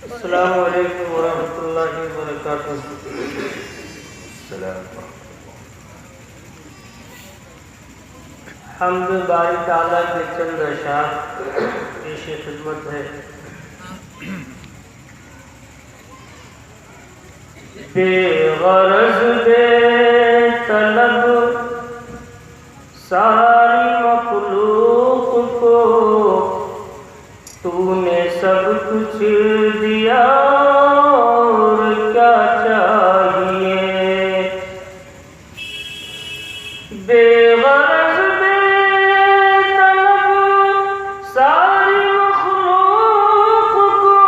السلام علیکم ورحمۃ اللہ وبرکاتہ۔ حمد باری تعالیٰ کے چند اشعار پیش خدمت ہے۔ بے غرض بے طلب ساری مخلوق کو تو نے سب کچھ دیا اور کیا چاہیے۔ بے غرض بے طلب ساری مخلوق کو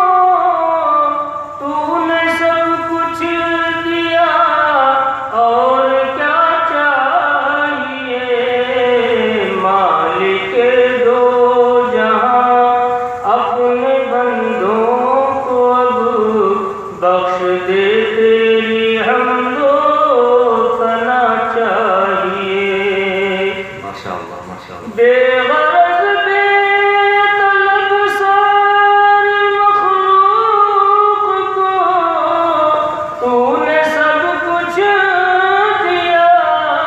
تو نے سب کچھ دیا اور کیا چاہیے۔ مالک دو جہاں اپنے بندوں کو اب بخش دے، تیری حمد و ثنا چاہیے۔ ماشاءاللہ ماشاءاللہ۔ بے غرض بے طلب ساری مخلوق کو تو نے سب کچھ دیا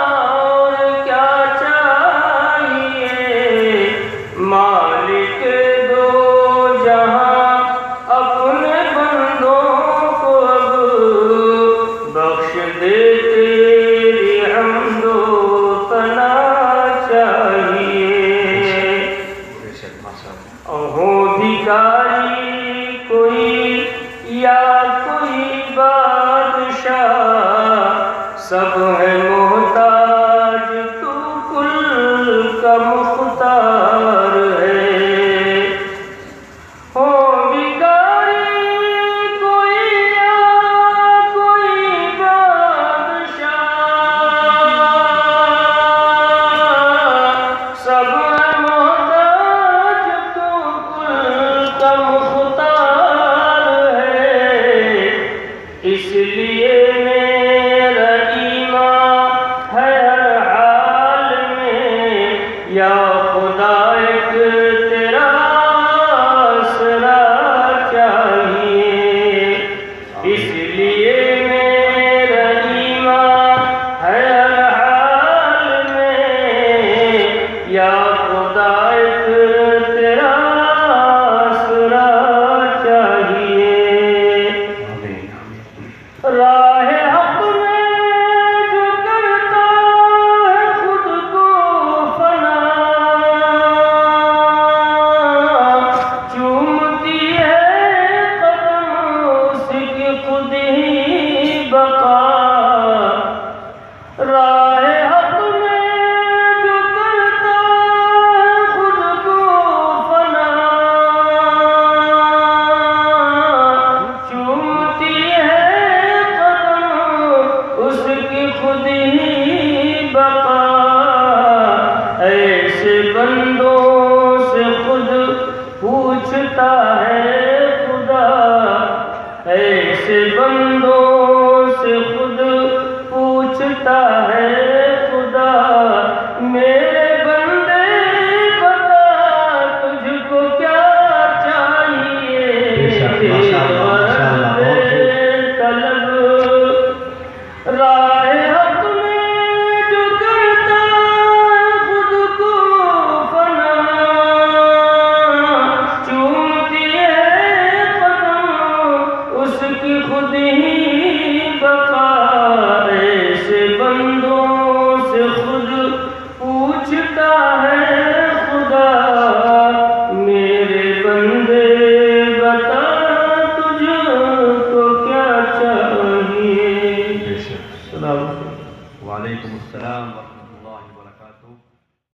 اور کیا چاہیے۔ مالک دو جہاں اپنے بندوں کو اب بخش دے، تیری حمد و ثنا چاہیے۔ ہو بھکاری کوئی یا کوئی بادشاہ، سب ہے محتاج، تو کل کا مختار ہے۔ ہو بھکاری کوئی یا کوئی بادشاہ، سب ہے محتاج، تو کل کا مختار ہے۔ اس لیے میرا ایمان ہے ہر حال میں، یا خدا ایک تیرا آسرا چاہیے۔ اس لیے میرا ایمان ہے ہر حال میں، یا خدا ایک تیرا آسرا چاہیے۔ راہ حق میں جو کرتا ہے خود کو فنا، چومتی ہے قدم اس کی خود ہی بقا۔ راہ حق میں جو کرتا ہے خود کو فنا، چومتی ہے قدم اس کی خود ہی بقا۔ ایسے بندوں سے خود پوچھتا ہے خدا، ایسے بندوں سے خود پوچھتا ہے خدا۔ میرے بندے بتا تجھ کو کیا چاہیے۔ طلب راہ حق میں جو کرتا ہے خود کو فنا، چومتی ہے قدم اس کی خود ہی بقا۔ ایسے بندوں سے خود پوچھتا ہے خدا، میرے بندے بتا تجھ کو کیا چاہیے۔ وعلیکم السلام۔